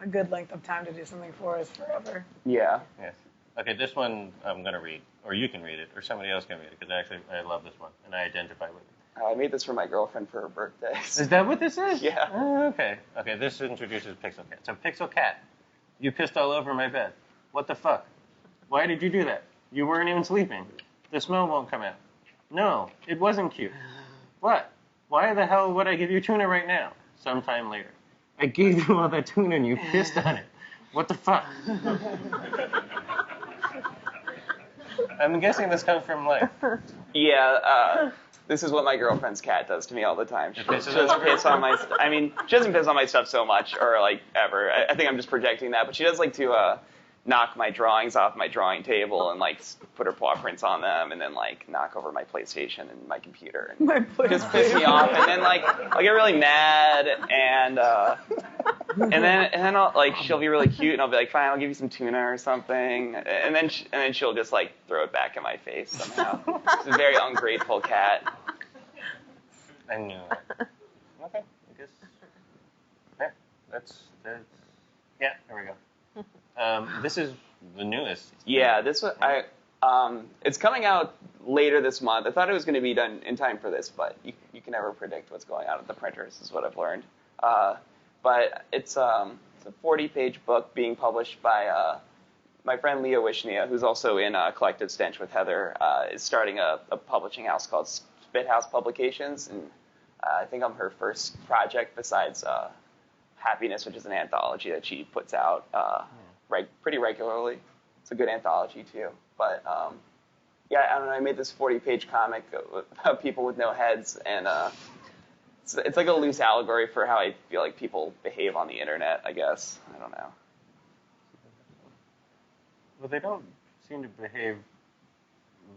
A good length of time to do something for is forever. Yeah. Yes. Okay, this one I'm gonna read, or you can read it, or somebody else can read it, because actually I love this one and I identify with it. I made this for my girlfriend for her birthday. Is that what this is? Yeah. Oh, okay. Okay, this introduces Pixel Cat. So, Pixel Cat, you pissed all over my bed. What the fuck? Why did you do that? You weren't even sleeping. The smell won't come out. No, it wasn't cute. What? Why the hell would I give you tuna right now? Sometime later. I gave you all that tuna and you pissed on it. What the fuck? I'm guessing this comes from life. Yeah, this is what my girlfriend's cat does to me all the time. She pisses doesn't on piss on my I mean, she doesn't piss on my stuff so much, or, like, ever. I think I'm just projecting that, but she does like to knock my drawings off my drawing table and, like, put her paw prints on them, and then, like, knock over my PlayStation and my computer. And just piss me off, and then, like, I'll get really mad, and then I'll, like, she'll be really cute, and I'll be like, fine, I'll give you some tuna or something, and then she'll just, like, throw it back in my face somehow. She's a very ungrateful cat. I knew it. Okay, I guess. Yeah, that's yeah, there we go. This is the newest. Yeah, this one, it's coming out later this month. I thought it was going to be done in time for this, but you can never predict what's going on at the printers, is what I've learned. But it's a 40-page book being published by my friend Leah Wishnia, who's also in Collective Stench with Heather, is starting a publishing house called Spit House Publications, and I think I'm her first project besides Happiness, which is an anthology that she puts out pretty regularly. It's a good anthology too. But yeah, I don't know. I made this 40-page comic about people with no heads, and it's like a loose allegory for how I feel like people behave on the internet, I guess. I don't know. Well, they don't seem to behave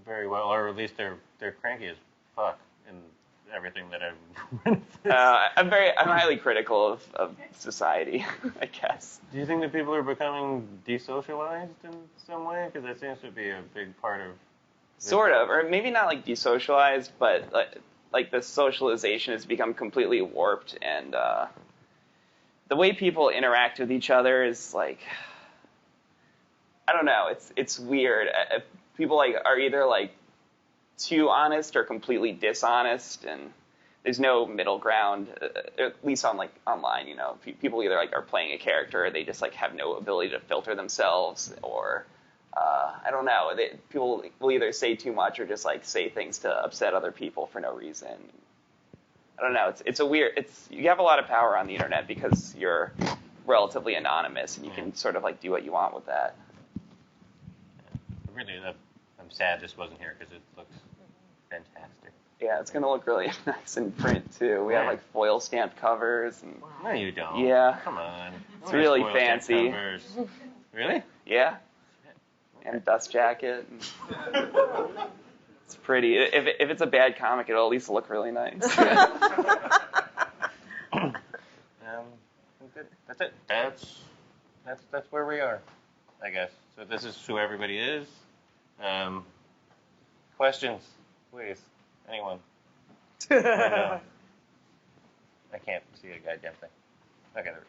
very well, or at least they're cranky as fuck in everything that I've read. I'm highly critical of society, I guess. Do you think that people are becoming desocialized in some way? Because that seems to be a big part of... Sort of, or maybe not like desocialized, but like the socialization has become completely warped, and the way people interact with each other is like, I don't know, it's weird. People like are either like too honest or completely dishonest, and there's no middle ground, at least on like online, you know. People either like are playing a character, or they just like have no ability to filter themselves, or I don't know. People will either say too much or just like say things to upset other people for no reason. I don't know. It's a weird. You have a lot of power on the internet because you're relatively anonymous, and you can sort of like do what you want with that. Really, I'm sad this wasn't here because it looks fantastic. Yeah, it's gonna look really nice in print too. We have like foil stamped covers. And, no, you don't. Yeah. Come on. It's really fancy. Really? Yeah. And a dust jacket. It's pretty. If it's a bad comic, it'll at least look really nice. That's it. That's where we are, I guess. So this is who everybody is. Questions, please. Anyone? I can't see a goddamn thing. Okay, there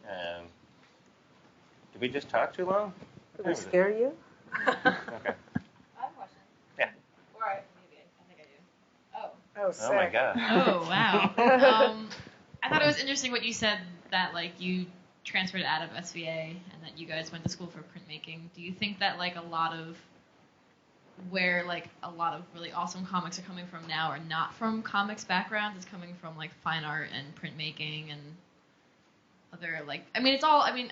we go. Did we just talk too long? Did I scare you? Okay. I have a question. Yeah. Or maybe I think I do. Oh, sick. Oh my god. Oh, wow. I thought it was interesting what you said, that like you transferred out of SVA and that you guys went to school for printmaking. Do you think that like a lot of really awesome comics are coming from now are not from comics backgrounds? It's coming from like fine art and printmaking and other like,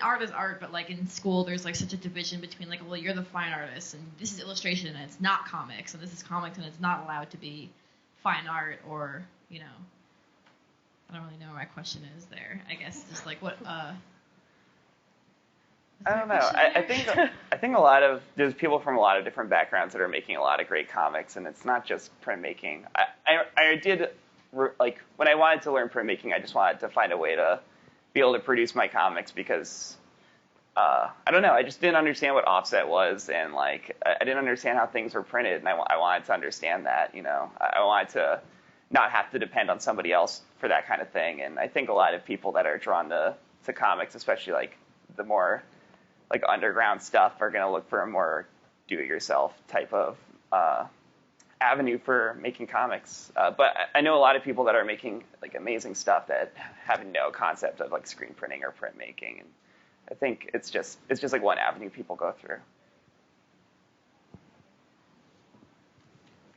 art is art, but like in school there's like such a division between like, well, you're the fine artist and this is illustration and it's not comics, and this is comics and it's not allowed to be fine art, or, you know, I don't really know what my question is there. I guess just like what I don't know. I think there's people from a lot of different backgrounds that are making a lot of great comics, and it's not just printmaking. I did like when I wanted to learn printmaking, I just wanted to find a way to be able to produce my comics because I don't know. I just didn't understand what offset was, and like I didn't understand how things were printed, and I wanted to understand that. You know, I wanted to not have to depend on somebody else for that kind of thing. And I think a lot of people that are drawn to comics, especially like the more like underground stuff, are going to look for a more do-it-yourself type of avenue for making comics. But I know a lot of people that are making like amazing stuff that have no concept of like screen printing or printmaking. And I think it's just like one avenue people go through.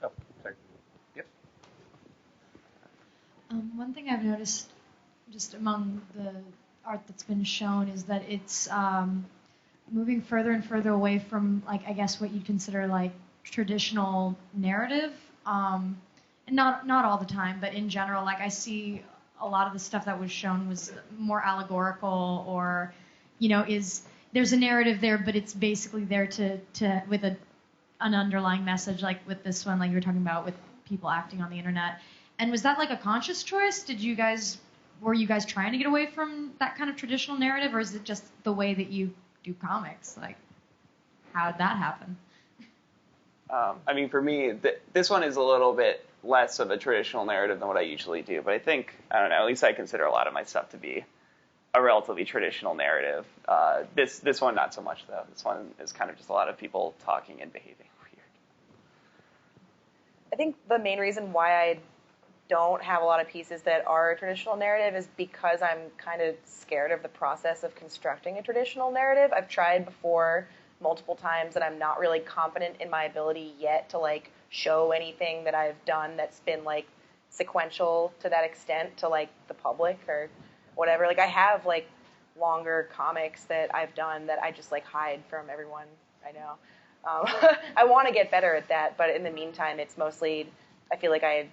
Oh, sorry. Yep. One thing I've noticed just among the art that's been shown is that it's moving further and further away from, like, I guess what you'd consider like traditional narrative, and not all the time, but in general, like I see a lot of the stuff that was shown was more allegorical, or there's a narrative there, but it's basically there to with an underlying message, like with this one, like you were talking about with people acting on the internet. And was that like a conscious choice? Were you guys trying to get away from that kind of traditional narrative, or is it just the way that you do comics? Like, how did that happen? I mean, for me, this one is a little bit less of a traditional narrative than what I usually do. But I don't know, at least I consider a lot of my stuff to be a relatively traditional narrative. This one, not so much, though. This one is kind of just a lot of people talking and behaving weird. I think the main reason why I don't have a lot of pieces that are a traditional narrative is because I'm kind of scared of the process of constructing a traditional narrative. I've tried before multiple times, and I'm not really confident in my ability yet to like show anything that I've done that's been like sequential to that extent to like the public or whatever. Like I have like longer comics that I've done that I just like hide from everyone I know. I want to get better at that, but in the meantime, it's mostly, I feel like I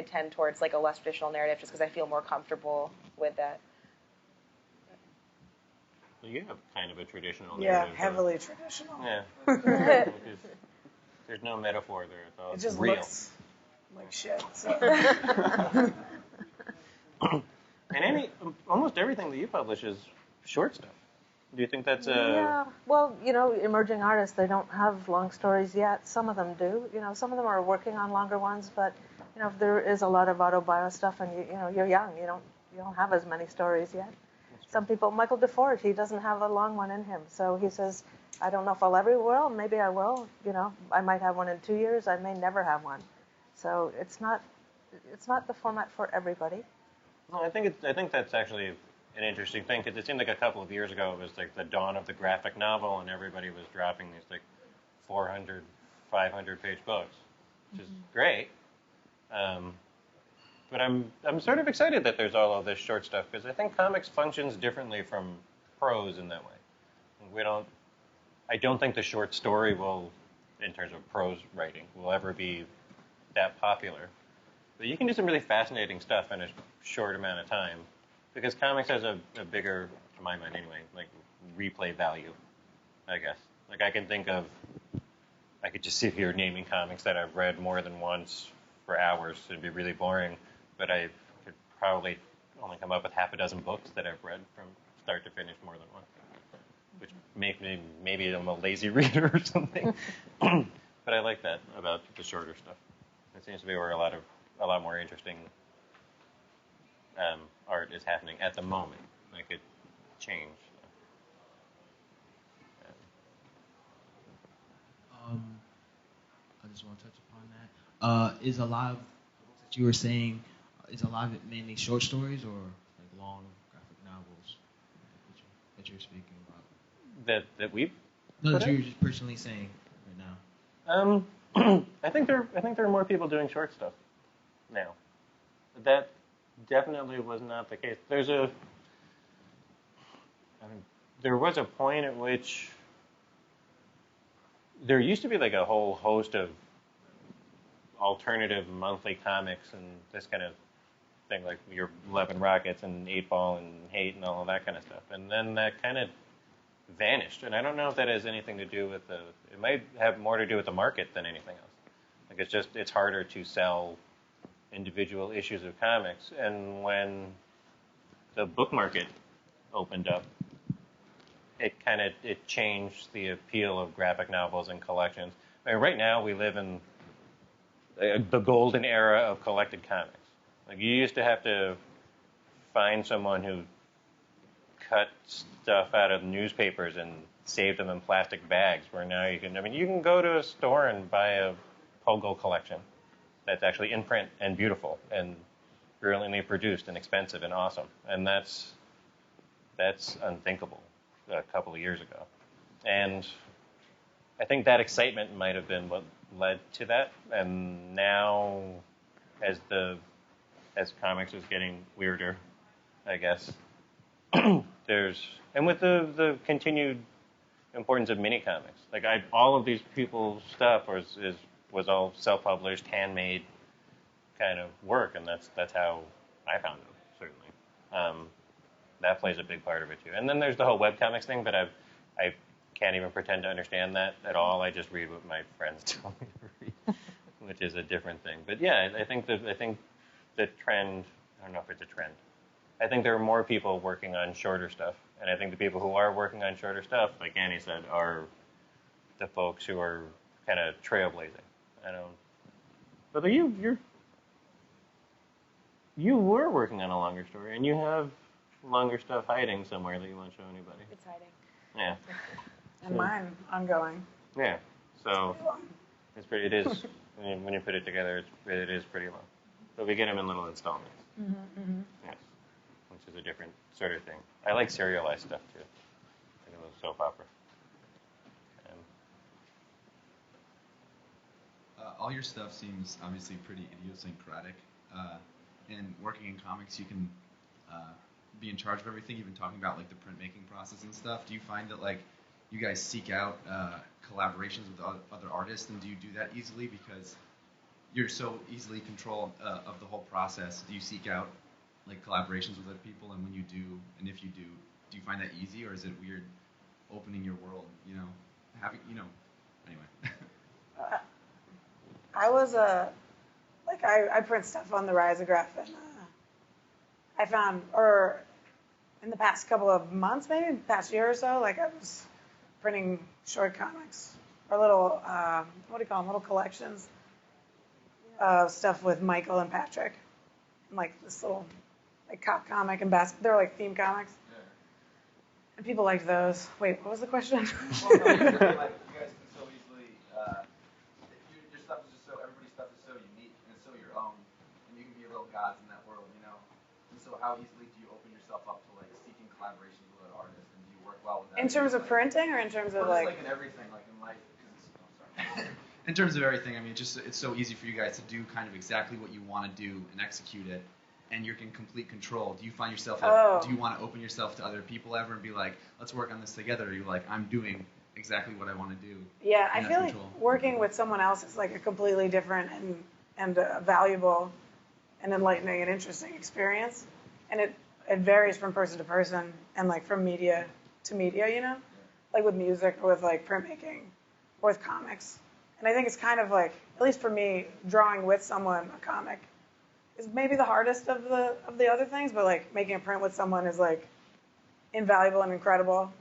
tend towards like a less traditional narrative just because I feel more comfortable with that. Well, you have kind of a traditional Yeah, narrative. heavily traditional. Yeah. There's no metaphor there. It's all It just real. looks like shit. So. And almost everything that you publish is short stuff. Do you think that's a... Yeah, well, emerging artists, they don't have long stories yet. Some of them do. Some of them are working on longer ones, but there is a lot of autobio stuff, and you're young. You don't have as many stories yet. Some people, Michael DeForge, he doesn't have a long one in him, so he says, I don't know if I'll ever will. Maybe I will. I might have one in 2 years. I may never have one. So it's not the format for everybody. No, I think that's actually an interesting thing, because it seemed like a couple of years ago it was like the dawn of the graphic novel, and everybody was dropping these like 400, 500-page books, which is great. But I'm sort of excited that there's all of this short stuff, because I think comics functions differently from prose in that way. I don't think the short story will, in terms of prose writing, will ever be that popular. But you can do some really fascinating stuff in a short amount of time, because comics has a bigger, to my mind anyway, like replay value, I guess. Like I could just sit here naming comics that I've read more than once for hours. It'd be really boring, but I could probably only come up with half a dozen books that I've read from start to finish more than once, which makes me, maybe I'm a lazy reader or something. But I like that about the shorter stuff. It seems to be where a lot more interesting art is happening at the moment. Like it changed. I just want to touch upon that. Is a lot of that you were saying, is a lot of it mainly short stories or like long graphic novels that you're speaking about? That we. No, that you're just personally saying right now. I think there are more people doing short stuff now. That definitely was not the case. There was a point at which there used to be like a whole host of alternative monthly comics and this kind of thing, like your 11 Rockets and 8 Ball and Hate and all of that kind of stuff. And then that kind of vanished. And I don't know if that has anything to do with it might have more to do with the market than anything else. Like it's harder to sell individual issues of comics. And when the book market opened up, it changed the appeal of graphic novels and collections. I mean, right now we live in the golden era of collected comics. Like you used to have to find someone who cut stuff out of newspapers and saved them in plastic bags, where now you can go to a store and buy a Pogo collection that's actually in print and beautiful and brilliantly produced and expensive and awesome. And that's unthinkable a couple of years ago. And I think that excitement might have been what led to that. And now, as comics is getting weirder, I guess, and with the continued importance of mini comics, like all of these people's stuff was all self-published, handmade kind of work, and that's how I found it, certainly. That plays a big part of it too. And then there's the whole webcomics thing, but I can't even pretend to understand that at all. I just read what my friends tell me to read, which is a different thing. But yeah, I think the trend, I don't know if it's a trend. I think there are more people working on shorter stuff, and I think the people who are working on shorter stuff, like Annie said, are the folks who are kind of trailblazing. But you were working on a longer story, and you have longer stuff hiding somewhere that you won't show anybody. It's hiding. Yeah. And mine, ongoing. Yeah. So it is when you put it together, it is pretty long. But we get them in little installments. Mm-hmm. Yes. Which is a different sort of thing. I like serialized stuff too. Like a little soap opera. All your stuff seems obviously pretty idiosyncratic. And working in comics, you can be in charge of everything. You've been talking about like the printmaking process and stuff. Do you find that like you guys seek out collaborations with other artists, and do you do that easily because you're so easily control of the whole process? Do you seek out like collaborations with other people, and when you do, and if you do you find that easy, or is it weird opening your world? Anyway. I was I print stuff on the Risograph, and I found, or in the past couple of months, maybe the past year or so, like I was printing short comics or little what do you call them, little collections of stuff with Michael and Patrick, and like this little like cop comic and they're like theme comics, and people liked those. Wait, what was the question? Well, no, you guys can so easily. Your stuff is just so, everybody's stuff is so unique and it's so your own, and you can be little gods in that world, And so, how easily do you open yourself up to like seeking collaborations with other artists, and do you work well with that? In terms of printing, or in terms of like in everything, like in life? In terms of everything, I mean, it's so easy for you guys to do kind of exactly what you want to do and execute it, and you're in complete control. Do you find yourself, do you want to open yourself to other people ever and be like, let's work on this together? Or you're like, I'm doing exactly what I want to do. Yeah, I feel like working with someone else is like a completely different and valuable and enlightening and interesting experience. And it varies from person to person and like from media to media, like with music or with like printmaking or with comics. And I think it's kind of like, at least for me, drawing with someone a comic is maybe the hardest of the other things, but like making a print with someone is like invaluable and incredible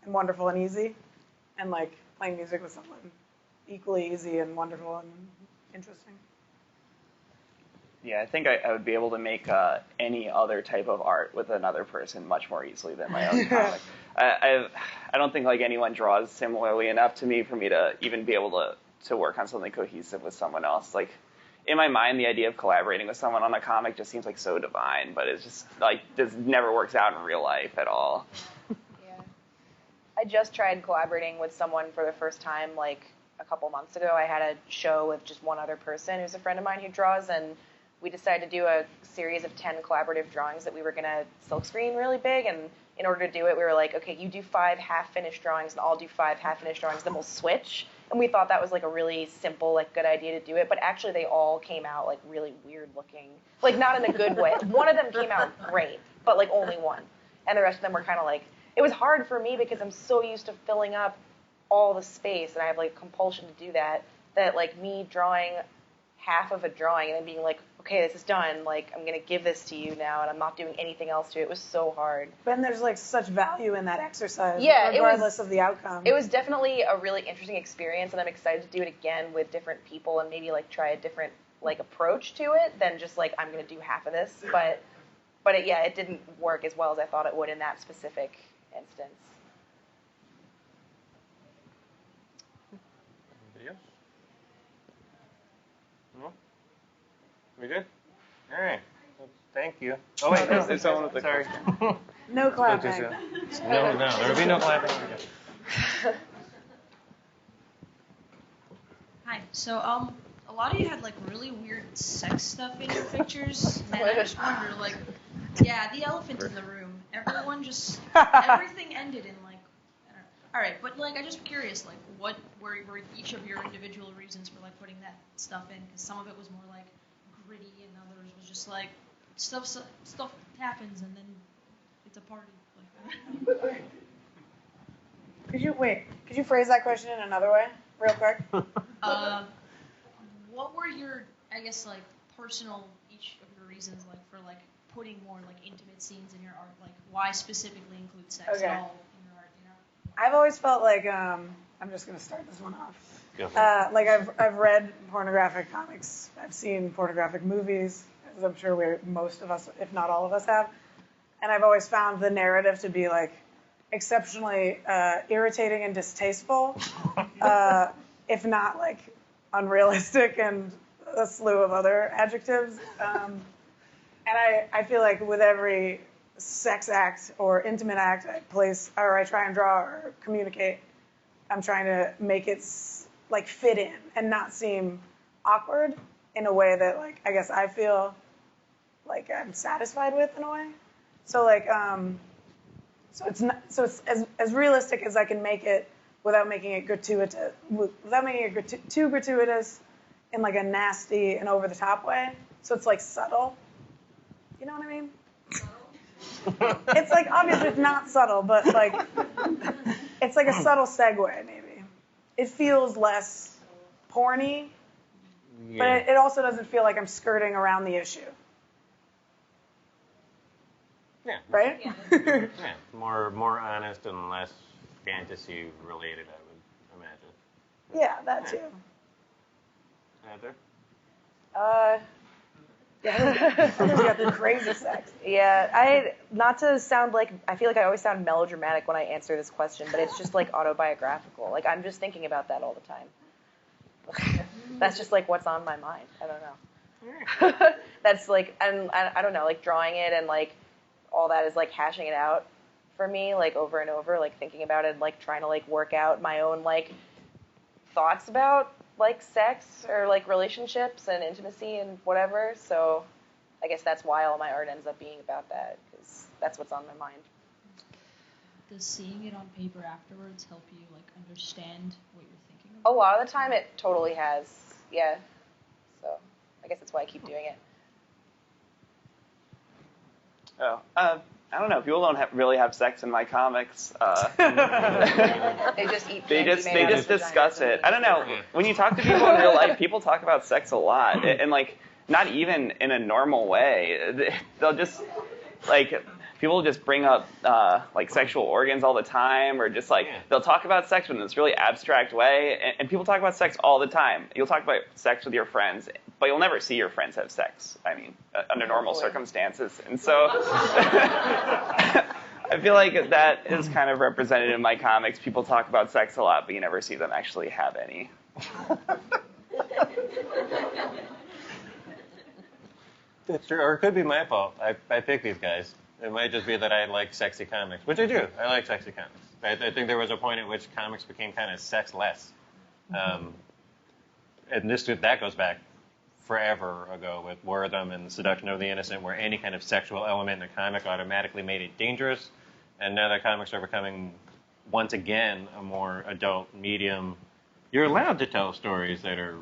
and wonderful and easy. And like playing music with someone equally easy and wonderful and interesting. Yeah, I think I would be able to make any other type of art with another person much more easily than my own comic. I don't think like anyone draws similarly enough to me for me to even be able to work on something cohesive with someone else. Like in my mind, the idea of collaborating with someone on a comic just seems like so divine, but it's just like this never works out in real life at all. I just tried collaborating with someone for the first time like a couple months ago. I had a show with just one other person who's a friend of mine who draws, and we decided to do a series of 10 collaborative drawings that we were going to silkscreen really big. And in order to do it, we were like, okay, you do 5 half-finished drawings, and I'll do 5 half-finished drawings, then we'll switch. And we thought that was like a really simple, like good idea to do it. But actually, they all came out like really weird looking, like not in a good way. One of them came out great, but like only one. And the rest of them were kind of like it was hard for me because I'm so used to filling up all the space, and I have like compulsion to do that. That like me drawing half of a drawing and then being like, okay, this is done. Like I'm gonna give this to you now, and I'm not doing anything else to it. It was so hard. But there's like such value in that exercise, Yeah, regardless of the outcome. It was definitely a really interesting experience, and I'm excited to do it again with different people and maybe like try a different like approach to it than just like I'm gonna do half of this. But it didn't work as well as I thought it would in that specific instance. Anybody else? No? We good? All right. Well, thank you. Oh wait, There's someone with a sorry. No clapping. No, there will be no clapping. Hi. So, a lot of you had like really weird sex stuff in your pictures, and I just wonder, like, yeah, the elephant in the room. Everyone just everything ended in like. I don't know. All right, but like, I just curious, like, what were each of your individual reasons for like putting that stuff in? Because some of it was more like gritty, and others was just like stuff happens, and then it's a party. Like, Could you phrase that question in another way, real quick? what were your, I guess, like personal each of your reasons, like for like putting more like intimate scenes in your art? Like, why specifically include sex at all in your art? You know? I've always felt like I'm just gonna start this one off. Go for it. Like I've read pornographic comics. I've seen pornographic movies, as I'm sure most of us, if not all of us, have. And I've always found the narrative to be like exceptionally irritating and distasteful, if not like unrealistic and a slew of other adjectives. And I feel like with every sex act or intimate act I place or I try and draw or communicate, I'm trying to make it like fit in and not seem awkward in a way that like I guess I feel like I'm satisfied with in a way. So like so it's as realistic as I can make it without making it gratuitous, without making it too gratuitous in like a nasty and over the top way. So it's like subtle. You know what I mean? It's like obviously it's not subtle, but like it's like a subtle segue maybe. It feels less porny, but it also doesn't feel like I'm skirting around the issue. Yeah. Right? Yeah. More honest and less fantasy related, I would imagine. Yeah, that too. Heather? Yeah, Heather's got the crazy sex. Yeah, not to sound like, I feel like I always sound melodramatic when I answer this question, but it's just like autobiographical. Like I'm just thinking about that all the time. That's just like what's on my mind. I don't know. That's like, and I don't know, like drawing it and like all that is like hashing it out for me, like over and over, like thinking about it and like trying to like work out my own like thoughts about like sex or like relationships and intimacy and whatever. So I guess that's why all my art ends up being about that, because that's what's on my mind. Does seeing it on paper afterwards help you like understand what you're thinking A about? lot of the time it totally has, yeah. So I guess that's why I keep doing it. Oh, I don't know. People don't really have sex in my comics. They just eat. They just discuss it. I don't know. When you talk to people in real life, people talk about sex a lot, and like not even in a normal way. They'll just like people just bring up like sexual organs all the time, or just like they'll talk about sex in this really abstract way. And people talk about sex all the time. You'll talk about sex with your friends, but you'll never see your friends have sex. I mean, under normal circumstances. And so I feel like that is kind of represented in my comics. People talk about sex a lot, but you never see them actually have any. It's true, or it could be my fault. I picked these guys. It might just be that I like sexy comics, which I do. I like sexy comics. I think there was a point at which comics became kind of sexless. And that goes back forever ago with Wortham and Seduction of the Innocent, where any kind of sexual element in a comic automatically made it dangerous. And now that comics are becoming, once again, a more adult medium, you're allowed to tell stories that are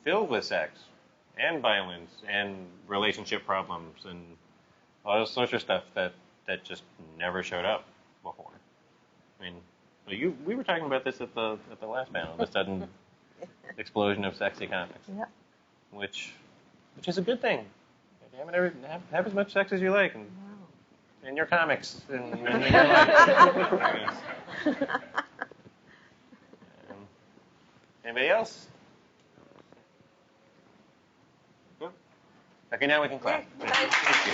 filled with sex and violence and relationship problems and all this social stuff that just never showed up before. I mean, we were talking about this at the last panel, the sudden explosion of sexy comics. Yeah. Which is a good thing. Have as much sex as you like in your comics and in your life. Anybody else? Okay, now we can clap. Thank you.